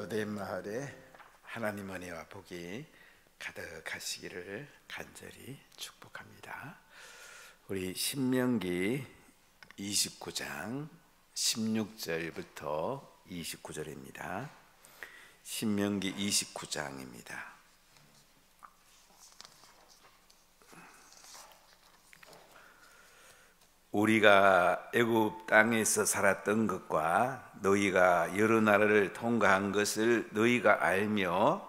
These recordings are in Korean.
로데인 마을에 하나님 은혜와 복이 가득하시기를 간절히 축복합니다. 우리 신명기 29장 16절부터 29절입니다. 신명기 29장입니다. 우리가 애굽 땅에서 살았던 것과 너희가 여러 나라를 통과한 것을 너희가 알며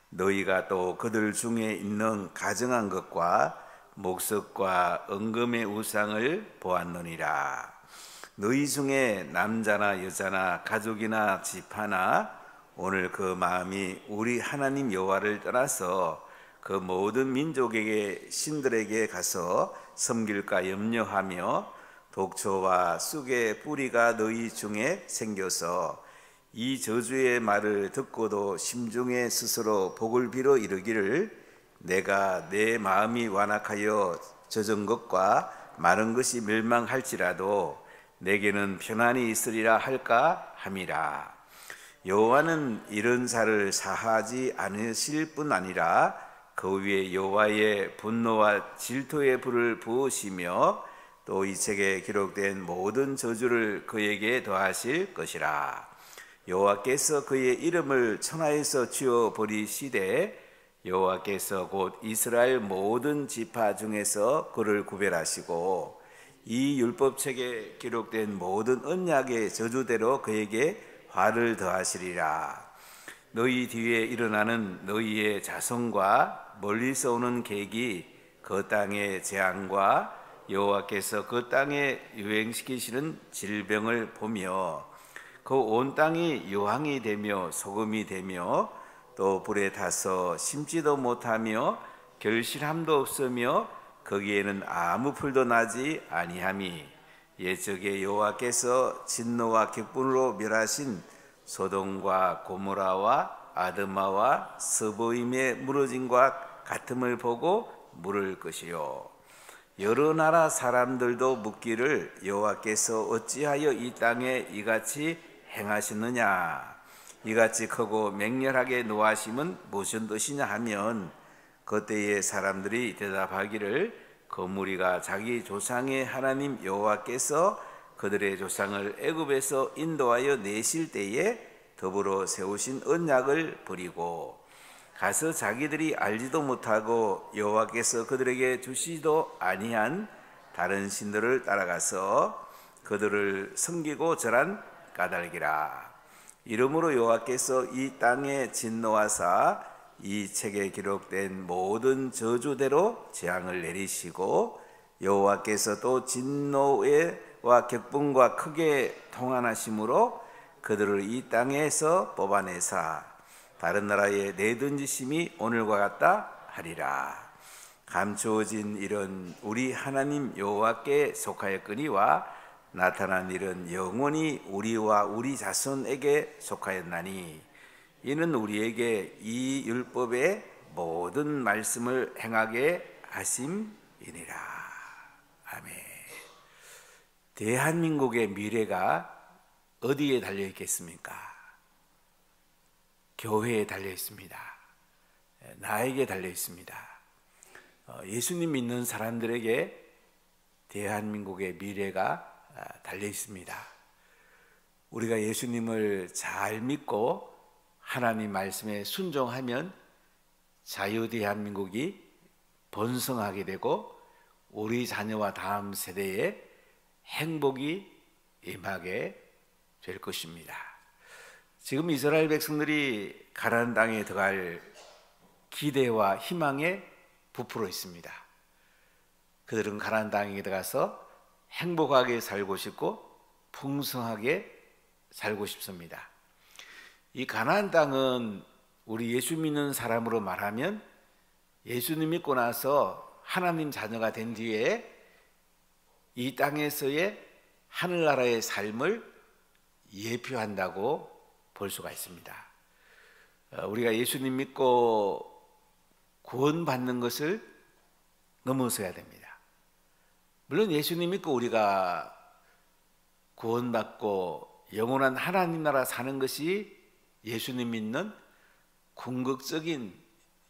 너희가 또 그들 중에 있는 가증한 것과 목석과 은금의 우상을 보았느니라. 너희 중에 남자나 여자나 가족이나 지파나 오늘 그 마음이 우리 하나님 여호와를 떠나서 그 모든 민족에게 신들에게 가서 섬길까 염려하며 독초와 쑥의 뿌리가 너희 중에 생겨서 이 저주의 말을 듣고도 심중에 스스로 복을 빌어 이르기를 내가 내 마음이 완악하여 젖은 것과 마른 것이 멸망할지라도 내게는 편안이 있으리라 할까 함이라. 여호와는 이런 사를 사하지 않으실 뿐 아니라 그 위에 여호와의 분노와 질투의 불을 부으시며 또 이 책에 기록된 모든 저주를 그에게 더하실 것이라. 여호와께서 그의 이름을 천하에서 지워 버리시되 여호와께서 곧 이스라엘 모든 지파 중에서 그를 구별하시고 이 율법책에 기록된 모든 언약의 저주대로 그에게 화를 더하시리라. 너희 뒤에 일어나는 너희의 자손과 멀리서 오는 객이 그 땅의 재앙과 여호와께서 그 땅에 유행시키시는 질병을 보며 그 온 땅이 유황이 되며 소금이 되며 또 불에 타서 심지도 못하며 결실함도 없으며 거기에는 아무 풀도 나지 아니함이 옛적에 여호와께서 진노와 격분으로 멸하신 소돔과 고모라와 아드마와 스보임의 무너짐과 같음을 보고 물을 것이요 여러 나라 사람들도 묻기를 여호와께서 어찌하여 이 땅에 이같이 행하시느냐 이같이 크고 맹렬하게 노하심은 무슨 뜻이냐 하면 그때의 사람들이 대답하기를 그 무리가 자기 조상의 하나님 여호와께서 그들의 조상을 애굽에서 인도하여 내실 때에 더불어 세우신 언약을 버리고 가서 자기들이 알지도 못하고 여호와께서 그들에게 주시지도 아니한 다른 신들을 따라가서 그들을 섬기고 절한 까닭이라. 이러므로 여호와께서 이 땅에 진노하사 이 책에 기록된 모든 저주대로 재앙을 내리시고 여호와께서 또 진노와 격분과 크게 통한하심으로 그들을 이 땅에서 뽑아내사 다른 나라에 내던지심이 오늘과 같다 하리라. 감추어진 일은 우리 하나님 여호와께 속하였거니와 나타난 일은 영원히 우리와 우리 자손에게 속하였나니 이는 우리에게 이 율법의 모든 말씀을 행하게 하심이니라. 아멘. 대한민국의 미래가 어디에 달려 있겠습니까? 교회에 달려 있습니다. 나에게 달려 있습니다. 예수님 믿는 사람들에게 대한민국의 미래가 달려 있습니다. 우리가 예수님을 잘 믿고 하나님 말씀에 순종하면 자유 대한민국이 번성하게 되고 우리 자녀와 다음 세대에 행복이 임하게 될 것입니다. 지금 이스라엘 백성들이 가나안 땅에 들어갈 기대와 희망에 부풀어 있습니다. 그들은 가나안 땅에 들어가서 행복하게 살고 싶고 풍성하게 살고 싶습니다. 이 가나안 땅은 우리 예수 믿는 사람으로 말하면 예수님 믿고 나서 하나님 자녀가 된 뒤에 이 땅에서의 하늘나라의 삶을 예표한다고 볼 수가 있습니다. 우리가 예수님 믿고 구원받는 것을 넘어서야 됩니다. 물론 예수님 믿고 우리가 구원받고 영원한 하나님 나라 사는 것이 예수님 믿는 궁극적인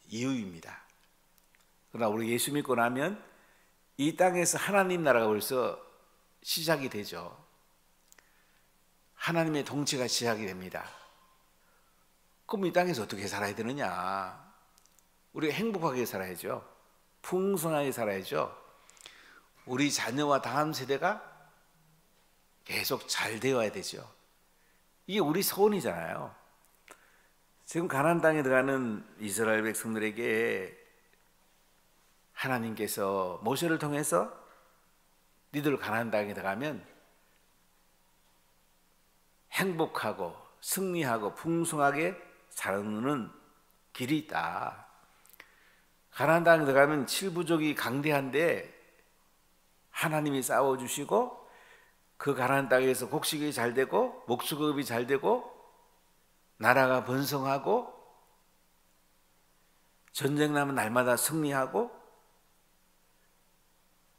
이유입니다. 그러나 우리 예수 믿고 나면 이 땅에서 하나님 나라가 벌써 시작이 되죠. 하나님의 통치가 시작이 됩니다. 그럼 이 땅에서 어떻게 살아야 되느냐? 우리가 행복하게 살아야죠. 풍성하게 살아야죠. 우리 자녀와 다음 세대가 계속 잘 되어야 되죠. 이게 우리 소원이잖아요. 지금 가나안 땅에 들어가는 이스라엘 백성들에게 하나님께서 모세를 통해서 니들 가나안 땅에 들어가면 행복하고 승리하고 풍성하게 사는 길이 있다. 가나안 땅에 들어가면 칠부족이 강대한데 하나님이 싸워주시고 그 가나안 땅에서 곡식이 잘 되고 목수급이 잘 되고 나라가 번성하고 전쟁 나면 날마다 승리하고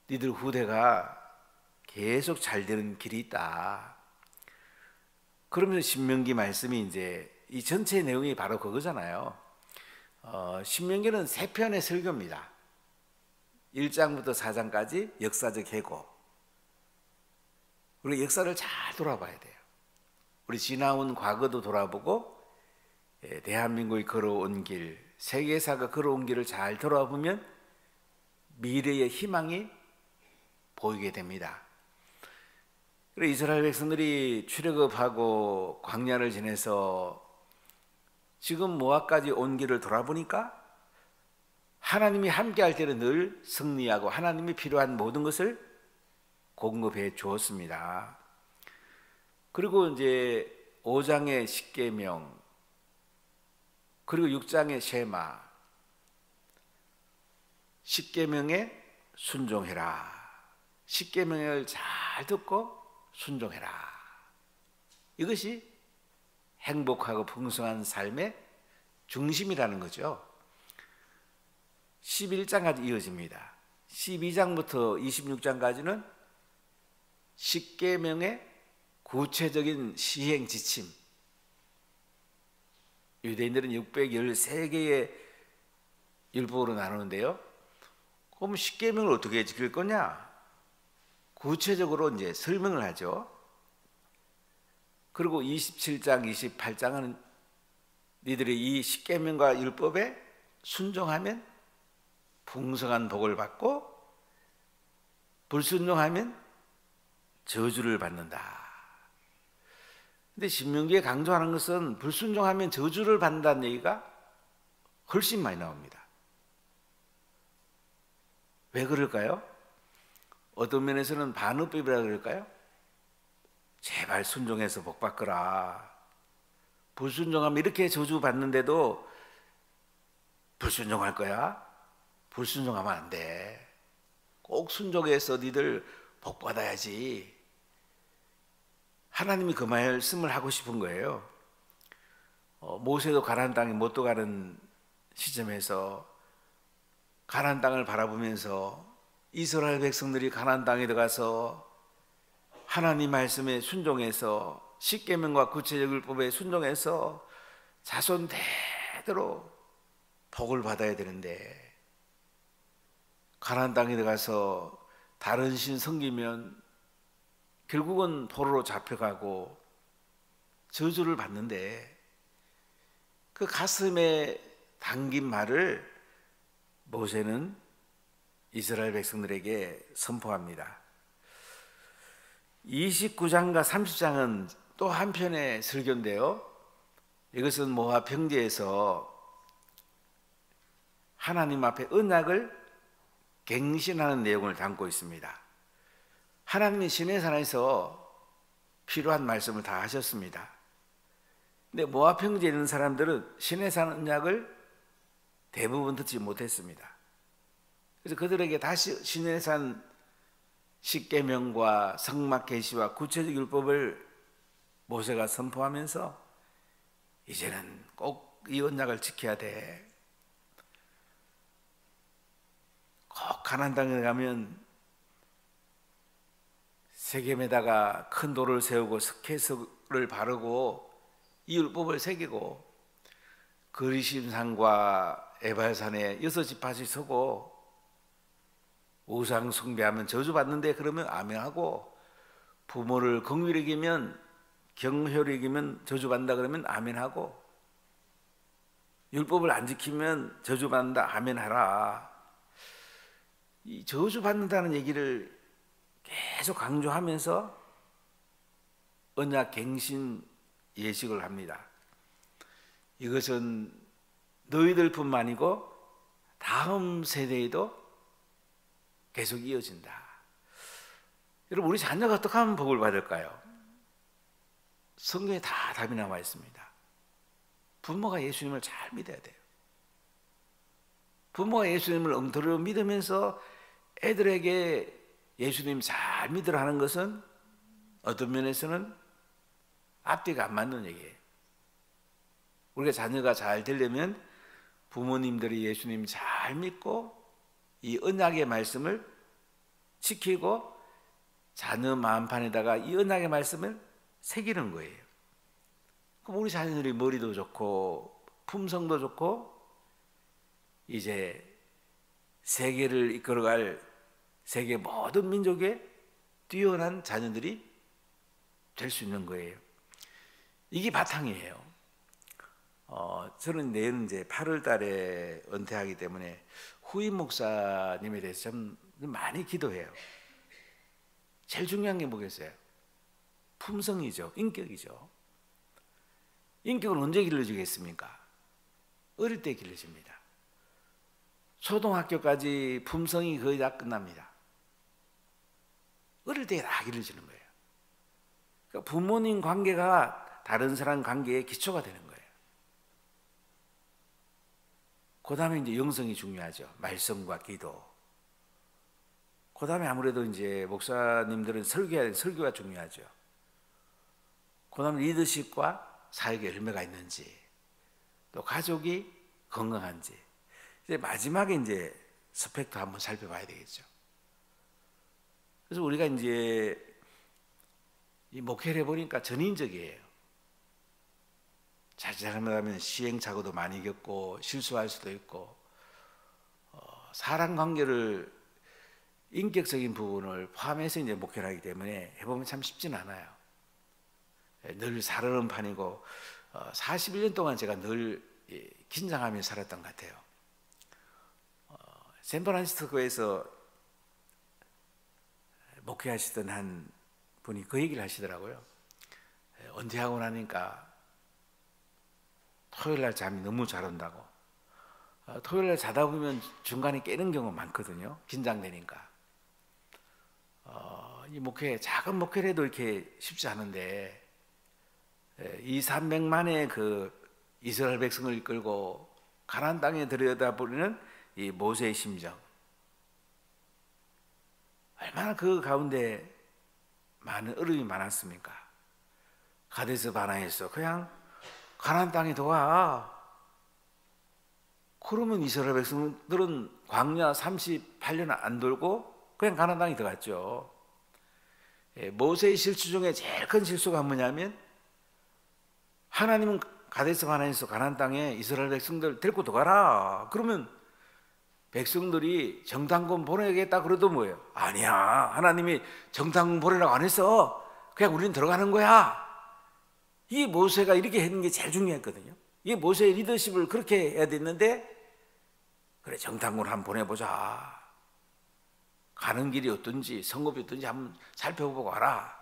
니들 후대가 계속 잘 되는 길이 있다. 그러면서 신명기 말씀이 이제 이 전체 내용이 바로 그거잖아요. 신명기는 3편의 설교입니다. 1장부터 4장까지 역사적 해고. 우리 역사를 잘 돌아봐야 돼요. 우리 지나온 과거도 돌아보고 대한민국이 걸어온 길, 세계사가 걸어온 길을 잘 돌아보면 미래의 희망이 보이게 됩니다. 그래서 이스라엘 백성들이 출애굽하고 광야를 지내서 지금 모압까지 온 길을 돌아보니까 하나님이 함께 할 때는 늘 승리하고 하나님이 필요한 모든 것을 공급해 주었습니다. 그리고 이제 5장의 십계명, 그리고 6장의 쉐마, 십계명에 순종해라. 십계명을 잘 듣고 순종해라. 이것이 행복하고 풍성한 삶의 중심이라는 거죠. 11장까지 이어집니다. 12장부터 26장까지는 십계명의 구체적인 시행 지침. 유대인들은 613개의 율법으로 나누는데요. 그럼 십계명을 어떻게 지킬 거냐? 구체적으로 이제 설명을 하죠. 그리고 27장, 28장은 니들이 이 십계명과 율법에 순종하면 풍성한 복을 받고 불순종하면 저주를 받는다. 근데 신명기에 강조하는 것은 불순종하면 저주를 받는다는 얘기가 훨씬 많이 나옵니다. 왜 그럴까요? 어떤 면에서는 반어법이라 그럴까요? 제발 순종해서 복 받거라. 불순종하면 이렇게 저주 받는데도 불순종할 거야? 불순종하면 안 돼. 꼭 순종해서 니들 복 받아야지. 하나님이 그 말씀을 하고 싶은 거예요. 모세도 가나안 땅에 못 들어가는 시점에서 가나안 땅을 바라보면서 이스라엘 백성들이 가나안 땅에 들어가서 하나님 말씀에 순종해서 십계명과 구체적 율법에 순종해서 자손 대대로 복을 받아야 되는데 가나안 땅에 들어가서 다른 신 섬기면 결국은 포로로 잡혀가고 저주를 받는데 그 가슴에 담긴 말을 모세는 이스라엘 백성들에게 선포합니다. 29장과 30장은 또 한편의 설교인데요. 이것은 모압 평지에서 하나님 앞에 언약을 갱신하는 내용을 담고 있습니다. 하나님이 시내산에서 필요한 말씀을 다 하셨습니다. 근데 모압 평지에 있는 사람들은 시내산 언약을 대부분 듣지 못했습니다. 그래서 그들에게 다시 시내산 십계명과 성막 계시와 구체적 율법을 모세가 선포하면서 이제는 꼭 이 언약을 지켜야 돼. 꼭 가나안 땅에 가면 세겜에다가 큰 돌을 세우고 스케스를 바르고 이 율법을 새기고 거리심산과 에발산에 6지파씩 서고 우상 숭배하면 저주받는데 그러면 아멘하고, 부모를 긍휼히 여기면 경효히 여기면 저주받는다 그러면 아멘하고, 율법을 안 지키면 저주받는다 아멘하라. 이 저주받는다는 얘기를 계속 강조하면서 언약 갱신 예식을 합니다. 이것은 너희들뿐만 아니고 다음 세대에도 계속 이어진다. 여러분, 우리 자녀가 어떻게 하면 복을 받을까요? 성경에 다 답이 나와 있습니다. 부모가 예수님을 잘 믿어야 돼요. 부모가 예수님을 엉터리로 믿으면서 애들에게 예수님 잘 믿으라 하는 것은 어떤 면에서는 앞뒤가 안 맞는 얘기예요. 우리가 자녀가 잘 되려면 부모님들이 예수님 잘 믿고 이 언약의 말씀을 지키고 자녀 마음판에다가 이 언약의 말씀을 새기는 거예요. 그럼 우리 자녀들이 머리도 좋고 품성도 좋고 이제 세계를 이끌어갈 세계 모든 민족의 뛰어난 자녀들이 될 수 있는 거예요. 이게 바탕이에요. 저는 내일 이제 8월 달에 은퇴하기 때문에 후임 목사님에 대해서 좀 많이 기도해요. 제일 중요한 게 뭐겠어요? 품성이죠. 인격이죠. 인격은 언제 길러지겠습니까? 어릴 때 길러집니다. 초등학교까지 품성이 거의 다 끝납니다. 어릴 때 다 길러지는 거예요. 그러니까 부모님 관계가 다른 사람 관계의 기초가 되는 거예요. 그 다음에 이제 영성이 중요하죠. 말씀과 기도. 그 다음에 아무래도 이제 목사님들은 설교가 중요하죠. 그 다음에 리더십과 사역에 열매가 있는지, 또 가족이 건강한지. 이제 마지막에 이제 스펙도 한번 살펴봐야 되겠죠. 그래서 우리가 이제 이 목회를 해보니까 전인적이에요. 자칫하면 시행착오도 많이 겪고 실수할 수도 있고, 사람 관계를 인격적인 부분을 포함해서 이제 목회를 하기 때문에 해보면 참 쉽진 않아요. 늘 살얼음 판이고 41년 동안 제가 늘 긴장하며 살았던 것 같아요. 샌프란시스코에서 목회하시던 한 분이 그 얘기를 하시더라고요. 은퇴하고 나니까 토요일날 잠이 너무 잘 온다고. 토요일날 자다 보면 중간에 깨는 경우가 많거든요. 긴장되니까. 이 목회, 작은 목회라도 이렇게 쉽지 않은데 200~300만의 그 이스라엘 백성을 이끌고 가나안 땅에 들여다보는 이 모세의 심정, 얼마나 그 가운데 많은 어려움이 많았습니까? 가데스 바네아에서 그냥 가나안 땅에 들어와. 그러면 이스라엘 백성들은 광야 38년 안 돌고 그냥 가나안 땅에 들어갔죠. 모세의 실수 중에 제일 큰 실수가 뭐냐면, 하나님은 가데스 바네아에서 가나안 땅에 이스라엘 백성들 데리고 들어가라. 그러면 백성들이 정탐꾼 보내겠다 그래도 뭐예요? 아니야, 하나님이 정탐꾼 보내라고 안 했어. 그냥 우리는 들어가는 거야. 이게 모세가 이렇게 했는 게 제일 중요했거든요. 이게 모세의 리더십을 그렇게 해야 됐는데, 그래 정탐꾼을 한번 보내보자. 가는 길이 어떤지 성읍이 어떤지 한번 살펴보고 와라.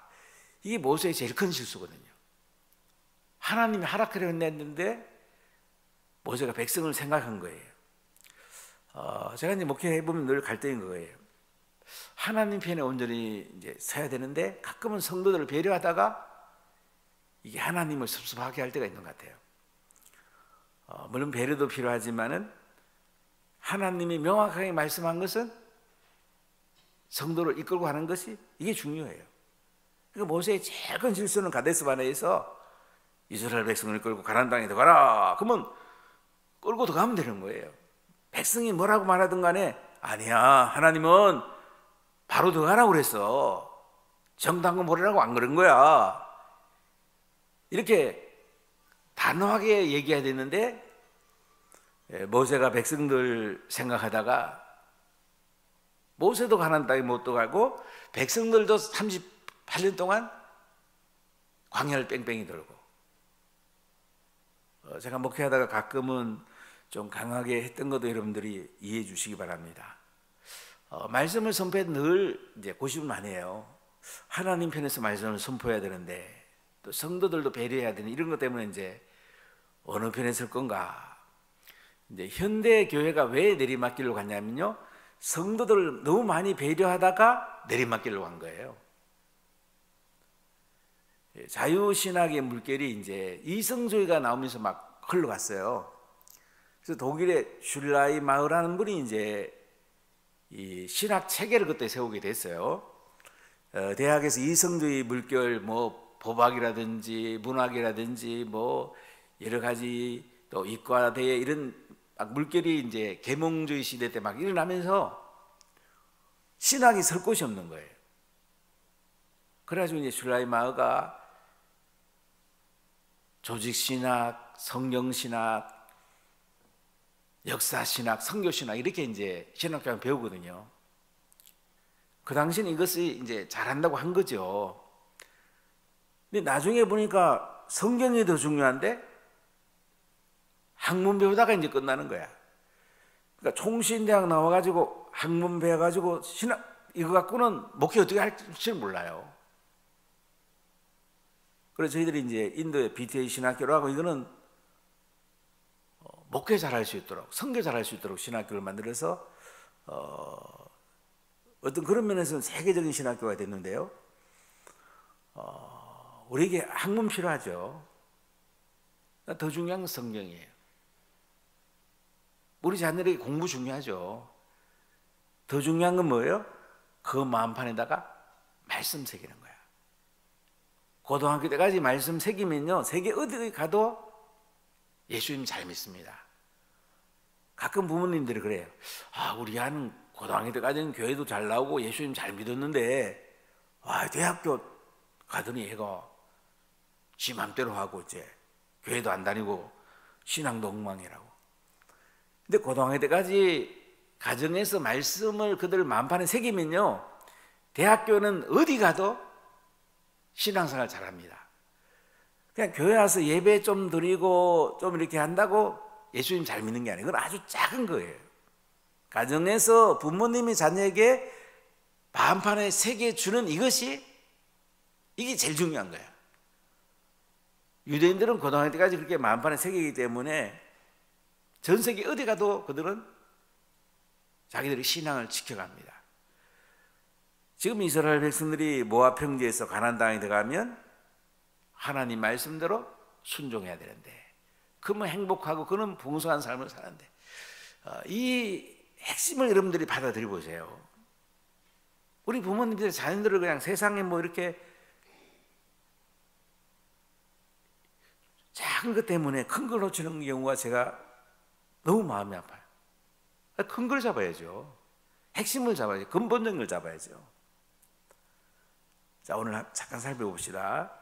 이게 모세의 제일 큰 실수거든요. 하나님이 하라크를 했는데 모세가 백성을 생각한 거예요. 제가 이제 목회해 보면 늘 갈등인 거예요. 하나님 편에 온전히 이제 서야 되는데 가끔은 성도들을 배려하다가 이게 하나님을 섭섭하게 할 때가 있는 것 같아요. 물론 배려도 필요하지만은 하나님이 명확하게 말씀한 것은 성도를 이끌고 가는 것이 이게 중요해요. 그러니까 모세의 제일 큰 실수는 가데스 바네아에서 이스라엘 백성을 이끌고 가나안 땅에 들어가라. 그러면 끌고 들어가면 되는 거예요. 백성이 뭐라고 말하든 간에 아니야, 하나님은 바로 들어가라고 그랬어. 정탐꾼 보내라고 안 그런 거야. 이렇게 단호하게 얘기해야 되는데 모세가 백성들 생각하다가 모세도 가나안 땅에 못 들어가고 백성들도 38년 동안 광야를 뺑뺑이 돌고 제가 목회하다가 가끔은 좀 강하게 했던 것도 여러분들이 이해해 주시기 바랍니다. 말씀을 선포해 늘 이제 고집은 아니에요. 하나님 편에서 말씀을 선포해야 되는데 또 성도들도 배려해야 되는 이런 것 때문에 이제 어느 편에 설 건가? 이제 현대 교회가 왜 내리막길로 갔냐면요, 성도들을 너무 많이 배려하다가 내리막길로 간 거예요. 자유신학의 물결이 이제 이성주의가 나오면서 막 흘러갔어요. 그래서 독일의 슐라이 마을하는 분이 이제 이 신학 체계를 그때 세우게 됐어요. 대학에서 이성주의 물결, 뭐 법학이라든지 문학이라든지 뭐 여러 가지 또 이과대에 이런 막 물결이 이제 계몽주의 시대 때 막 일어나면서 신학이 설 곳이 없는 거예요. 그래가지고 이제 슐라이 마을가 조직신학, 성경신학, 역사신학, 선교신학 이렇게 이제 신학교를 배우거든요. 그 당시는 이것을 이제 잘한다고 한 거죠. 근데 나중에 보니까 성경이 더 중요한데 학문 배우다가 이제 끝나는 거야. 그러니까 총신대학 나와가지고 학문 배워가지고 신학 이거 갖고는 목회 어떻게 할지 몰라요. 그래서 저희들이 이제 인도의 BTA 신학교로 하고 이거는 목회 잘할 수 있도록 선교 잘할 수 있도록 신학교를 만들어서 어떤 그런 면에서는 세계적인 신학교가 됐는데요. 우리에게 학문 필요하죠. 더 중요한 건 성경이에요. 우리 자녀에게 공부 중요하죠. 더 중요한 건 뭐예요? 그 마음판에다가 말씀 새기는 거야. 고등학교 때까지 말씀 새기면요, 세계 어디 가도 예수님 잘 믿습니다. 가끔 부모님들이 그래요. 우리 아는 고등학교 때까지는 교회도 잘 나오고 예수님 잘 믿었는데 대학교 가더니 얘가 지 맘대로 하고 이제 교회도 안 다니고 신앙도 엉망이라고. 근데 고등학교 때까지 가정에서 말씀을 그들 마음판에 새기면요, 대학교는 어디 가도 신앙생활 잘합니다. 그냥 교회 와서 예배 좀 드리고 좀 이렇게 한다고 예수님 잘 믿는 게 아니에요. 그건 아주 작은 거예요. 가정에서 부모님이 자녀에게 마음판에 새겨주는 이게 제일 중요한 거예요. 유대인들은 고등학교 때까지 그렇게 마음판에 새기기 때문에 전 세계 어디 가도 그들은 자기들의 신앙을 지켜갑니다. 지금 이스라엘 백성들이 모압 평지에서 가나안 땅에 들어가면 하나님 말씀대로 순종해야 되는데, 그러면 행복하고 그는 풍성한 삶을 사는데, 이 핵심을 여러분들이 받아들여 보세요. 우리 부모님들 자녀들을 그냥 세상에 뭐 이렇게 작은 것 때문에 큰 걸 놓치는 경우가 제가 너무 마음이 아파요. 큰 걸 잡아야죠. 핵심을 잡아야죠. 근본적인 걸 잡아야죠. 자, 오늘 잠깐 살펴봅시다.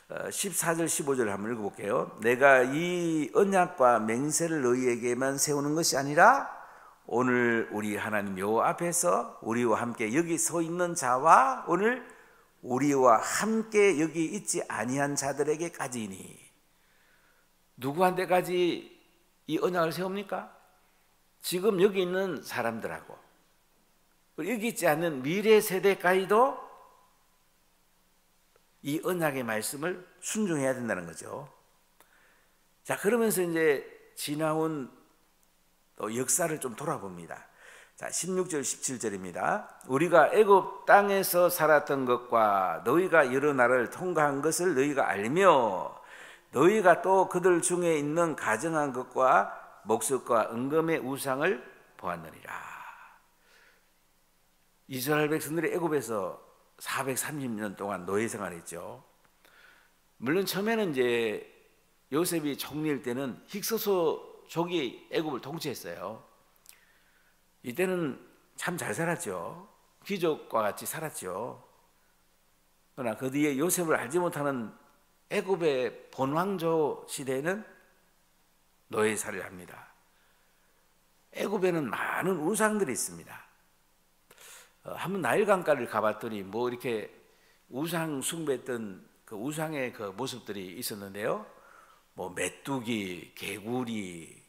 14절 15절을 한번 읽어볼게요. 내가 이 언약과 맹세를 너희에게만 세우는 것이 아니라 오늘 우리 하나님 여호와 앞에서 우리와 함께 여기 서 있는 자와 오늘 우리와 함께 여기 있지 아니한 자들에게까지니. 누구한테까지 이 언약을 세웁니까? 지금 여기 있는 사람들하고 여기 있지 않는 미래 세대까지도 이 언약의 말씀을 순종해야 된다는 거죠. 자, 그러면서 이제 지나온 또 역사를 좀 돌아봅니다. 자, 16절 17절입니다. 우리가 애굽 땅에서 살았던 것과 너희가 여러 나라를 통과한 것을 너희가 알며 너희가 또 그들 중에 있는 가증한 것과 목석과 은금의 우상을 보았느니라. 이스라엘 백성들이 애굽에서 430년 동안 노예 생활했죠. 물론 처음에는 이제 요셉이 총리일 때는 힉소족이 애굽을 통치했어요. 이때는 참 잘 살았죠. 귀족과 같이 살았죠. 그러나 그 뒤에 요셉을 알지 못하는 애굽의 본왕조 시대에는 노예살이를 합니다. 애굽에는 많은 우상들이 있습니다. 한번 나일 강가를 가봤더니 뭐 이렇게 우상 숭배했던 그 우상의 그 모습들이 있었는데요. 뭐 메뚜기, 개구리,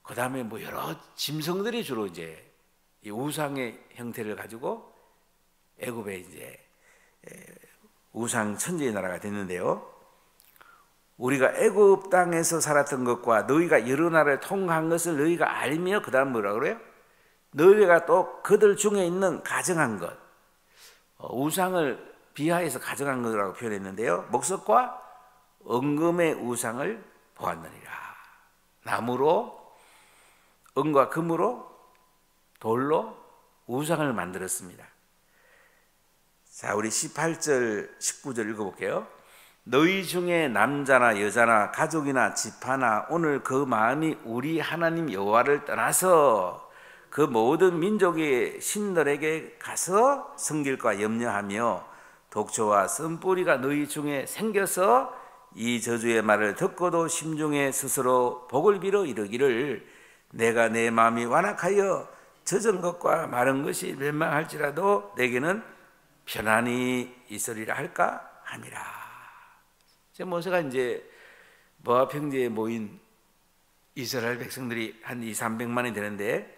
그 다음에 뭐 여러 짐승들이 주로 이제 이 우상의 형태를 가지고 애굽에 이제 우상 천지의 나라가 됐는데요. 우리가 애굽 땅에서 살았던 것과 너희가 여러 나라를 통과한 것을 너희가 알며 그 다음 뭐라 그래요? 너희가 또 그들 중에 있는 가정한 것, 우상을 비하해서 가정한 것이라고 표현했는데요. 목석과 은금의 우상을 보았느니라. 나무로, 은과 금으로, 돌로 우상을 만들었습니다. 자, 우리 18절, 19절 읽어볼게요. 너희 중에 남자나 여자나 가족이나 집하나 오늘 그 마음이 우리 하나님 여호와를 떠나서 그 모든 민족의 신들에게 가서 섬길까 염려하며 독초와 쓴뿌리가 너희 중에 생겨서 이 저주의 말을 듣고도 심중에 스스로 복을 빌어 이르기를 내가 내 마음이 완악하여 젖은 것과 마른 것이 멸망할지라도 내게는 편안히 있으리라 할까 함이라. 모세가 이제 모압 평지에 모인 이스라엘 백성들이 한 200~300만이 되는데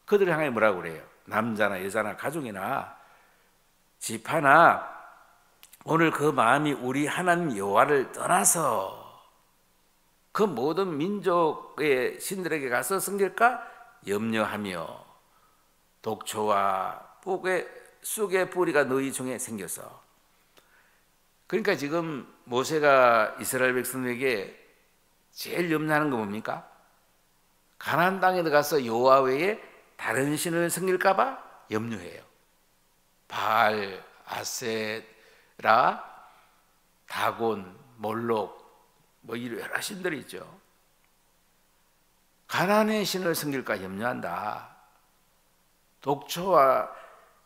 그들을 향해 뭐라고 그래요? 남자나 여자나 가족이나 집 하나 오늘 그 마음이 우리 하나님 여호와를 떠나서 그 모든 민족의 신들에게 가서 섬길까 염려하며 독초와 쑥의 뿌리가 너희 중에 생겨서. 그러니까 지금 모세가 이스라엘 백성에게 제일 염려하는 건 뭡니까? 가나안 땅에 들어가서 여호와 외에 다른 신을 섬길까 봐 염려해요. 바알, 아세라, 다곤, 몰록 뭐 이런 여러 신들이 있죠. 가나안의 신을 섬길까 염려한다. 독초와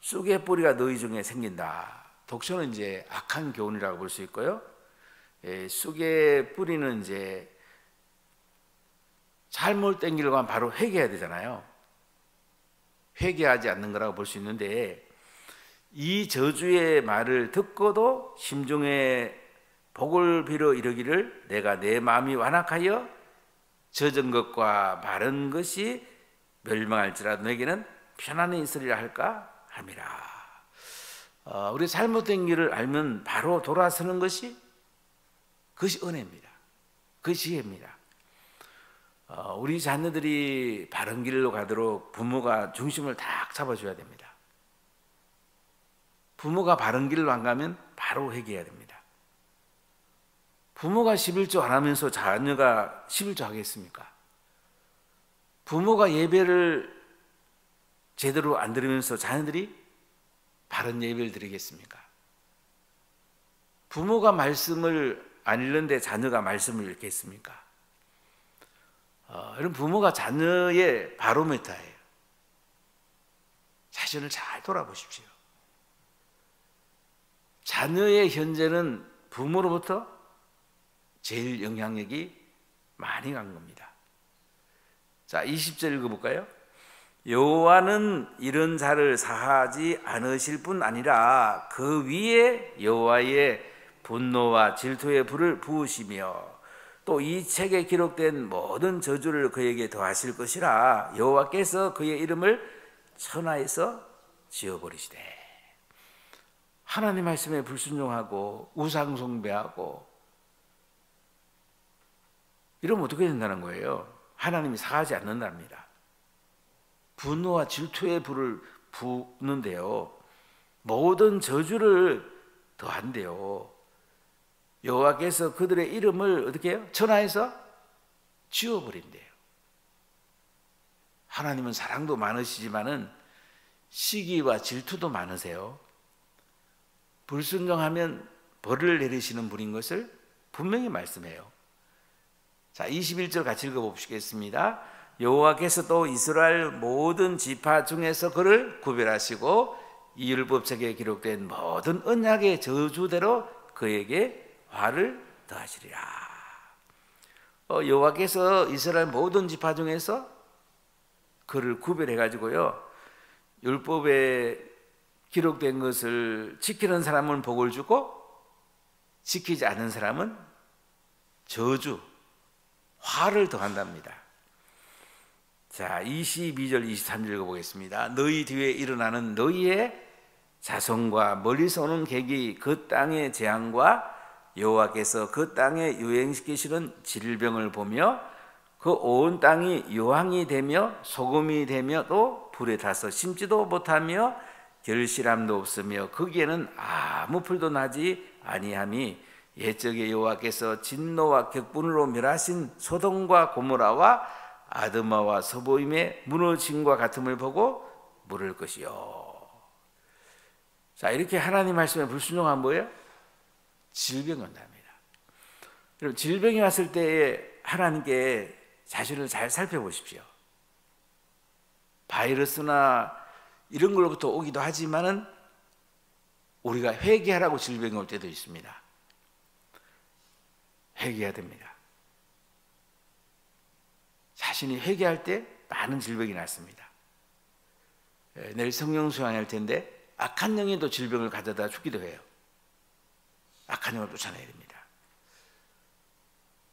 쑥의 뿌리가 너희 중에 생긴다. 독초는 이제 악한 교훈이라고 볼 수 있고요. 쑥의 뿌리는 이제 잘못된 길로 가면 바로 회개해야 되잖아요. 회개하지 않는 거라고 볼 수 있는데 이 저주의 말을 듣고도 심중에 복을 빌어 이르기를 내가 내 마음이 완악하여 젖은 것과 마른 것이 멸망할지라도 내게는 편안히 있으리라 할까 함이라. 우리 잘못된 길을 알면 바로 돌아서는 것이 그것이 은혜입니다. 그것이 지혜입니다. 우리 자녀들이 바른 길로 가도록 부모가 중심을 딱 잡아줘야 됩니다. 부모가 바른 길로 안 가면 바로 회개해야 됩니다. 부모가 11조 안 하면서 자녀가 11조 하겠습니까? 부모가 예배를 제대로 안 드리면서 자녀들이 바른 예배를 드리겠습니까? 부모가 말씀을 안 읽는데 자녀가 말씀을 읽겠습니까? 여러분, 부모가 자녀의 바로미터예요. 자신을 잘 돌아보십시오. 자녀의 현재는 부모로부터 제일 영향력이 많이 간 겁니다. 자, 20절 읽어볼까요? 여호와는 이런 자를 사하지 않으실 뿐 아니라 그 위에 여호와의 분노와 질투의 불을 부으시며 또 이 책에 기록된 모든 저주를 그에게 더하실 것이라 여호와께서 그의 이름을 천하에서 지워버리시되. 하나님 말씀에 불순종하고 우상 숭배하고 이러면 어떻게 된다는 거예요? 하나님이 사하지 않는답니다. 분노와 질투의 불을 부는데요, 모든 저주를 더한대요. 여호와께서 그들의 이름을 어떻게 해요? 천하에서 지워버린대요. 하나님은 사랑도 많으시지만은 시기와 질투도 많으세요. 불순종하면 벌을 내리시는 분인 것을 분명히 말씀해요. 자, 21절 같이 읽어보시겠습니다. 여호와께서 또 이스라엘 모든 지파 중에서 그를 구별하시고 이 율법책에 기록된 모든 언약의 저주대로 그에게 화를 더하시리라. 여호와께서 이스라엘 모든 지파 중에서 그를 구별해 가지고요, 율법에 기록된 것을 지키는 사람은 복을 주고 지키지 않는 사람은 저주, 화를 더한답니다. 자, 22절 23절 읽어보겠습니다. 너희 뒤에 일어나는 너희의 자손과 멀리서 오는 객이 그 땅의 재앙과 여호와께서 그 땅에 유행시키시는 질병을 보며 그 온 땅이 요항이 되며 소금이 되며 또 불에 타서 심지도 못하며 결실함도 없으며 거기에는 아무 풀도 나지 아니함이 옛적에 여호와께서 진노와 격분으로 멸하신 소돔과 고모라와 아드마와 서보임의 무너짐과 같음을 보고 물을 것이요. 자, 이렇게 하나님 말씀에 불순종한 뭐예요? 질병이 온답니다. 여러분, 질병이 왔을 때에 하나님께 자신을 잘 살펴보십시오. 바이러스나 이런 걸로부터 오기도 하지만은 우리가 회개하라고 질병이 올 때도 있습니다. 회개해야 됩니다. 자신이 회개할 때 많은 질병이 났습니다. 내일 성령 수양할 텐데 악한 영이도 질병을 가져다 죽기도 해요. 악한 영을 쫓아내야 됩니다.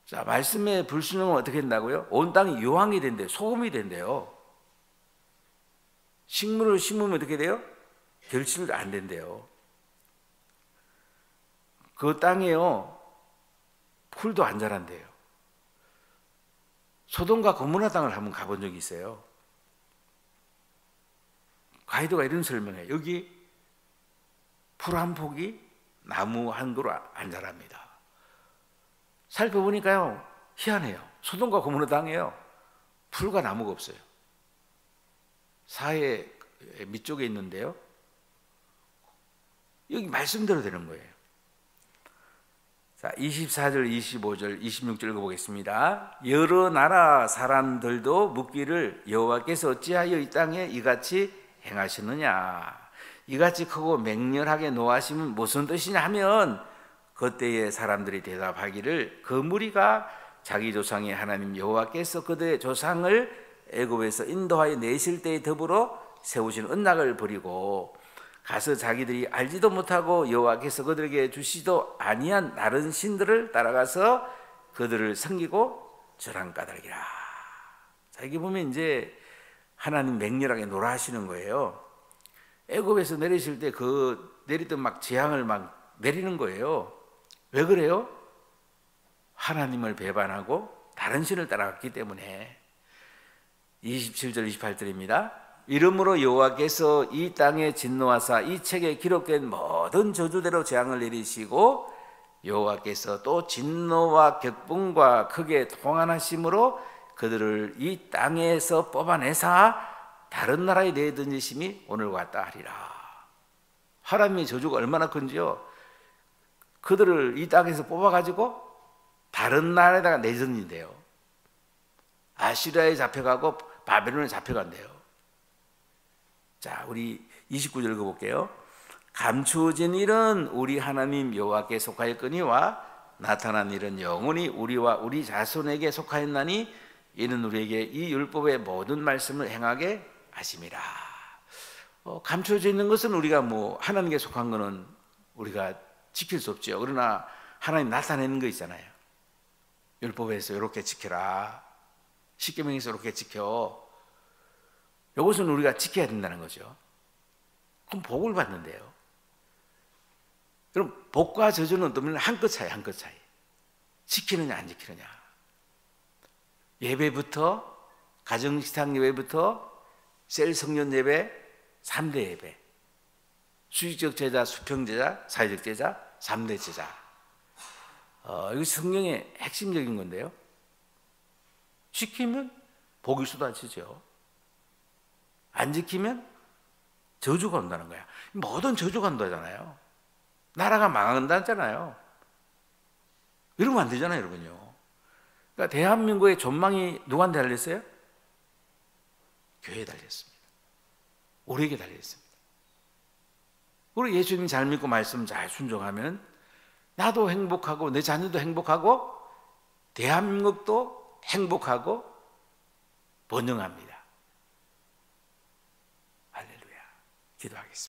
자, 말씀의 불순종은 어떻게 된다고요? 온 땅이 요항이 된대요. 소금이 된대요. 식물을 심으면 어떻게 돼요? 결실도 안 된대요. 그 땅에요, 풀도 안 자란대요. 소돔과 고모라 땅을 한번 가본 적이 있어요. 가이드가 이런 설명해요. 여기 풀 한 폭이 나무 한 그루 안 자랍니다. 살펴보니까요, 희한해요. 소돔과 고모라 땅에요, 풀과 나무가 없어요. 사해 밑쪽에 있는데요, 여기 말씀대로 되는 거예요. 자, 24절, 25절, 26절 읽어보겠습니다. 여러 나라 사람들도 묻기를 여호와께서 어찌하여 이 땅에 이같이 행하시느냐, 이같이 크고 맹렬하게 노하심은 무슨 뜻이냐 하면 그때의 사람들이 대답하기를 그 무리가 자기 조상의 하나님 여호와께서 그들의 조상을 애굽에서 인도하여 내실 때에 더불어 세우신 언약을 버리고 가서 자기들이 알지도 못하고 여호와께서 그들에게 주시도 아니한 다른 신들을 따라가서 그들을 섬기고 절한 까닭이라. 자, 여기 보면 이제 하나님 맹렬하게 노라 하시는 거예요. 애굽에서 내리실 때 그 내리던 막 재앙을 막 내리는 거예요. 왜 그래요? 하나님을 배반하고 다른 신을 따라갔기 때문에. 27절 28절입니다. 이러므로 여호와께서 이 땅에 진노하사 이 책에 기록된 모든 저주대로 재앙을 내리시고 여호와께서 또 진노와 격분과 크게 통한하심으로 그들을 이 땅에서 뽑아내사 다른 나라에 내던지심이 오늘과 같다 하리라. 하나님의 저주가 얼마나 큰지요, 그들을 이 땅에서 뽑아가지고 다른 나라에다가 내던진대요. 아시리아에 잡혀가고 바벨론에 잡혀간대요. 자, 우리 29절 읽어볼게요. 감추어진 일은 우리 하나님 여호와께 속하였거니와 나타난 일은 영원히 우리와 우리 자손에게 속하였나니 이는 우리에게 이 율법의 모든 말씀을 행하게 하심이라. 감추어져 있는 것은 우리가 하나님께 속한 것은 우리가 지킬 수 없죠. 그러나 하나님 나타내는 거 있잖아요. 율법에서 이렇게 지켜라, 십계명에서 이렇게 지켜. 이것은 우리가 지켜야 된다는 거죠. 그럼 복을 받는데요. 그럼 복과 저주는 어떠면 한 끗 차이, 한 끗 차이. 지키느냐 안 지키느냐. 예배부터, 가정식탁 예배부터 셀 성년 예배, 3대 예배, 수직적 제자, 수평 제자, 사회적 제자, 3대 제자. 이것이 성경의 핵심적인 건데요. 지키면 복이 쏟아지죠. 안 지키면 저주가 온다는 거야. 모든 저주가 온다잖아요. 나라가 망한다잖아요. 이러면 안 되잖아요, 여러분요. 그러니까 대한민국의 전망이 누구한테 달렸어요? 교회에 달렸습니다. 우리에게 달렸습니다. 우리 예수님 잘 믿고 말씀 잘 순종하면 나도 행복하고 내 자녀도 행복하고 대한민국도 행복하고 번영합니다. 할렐루야. 기도하겠습니다.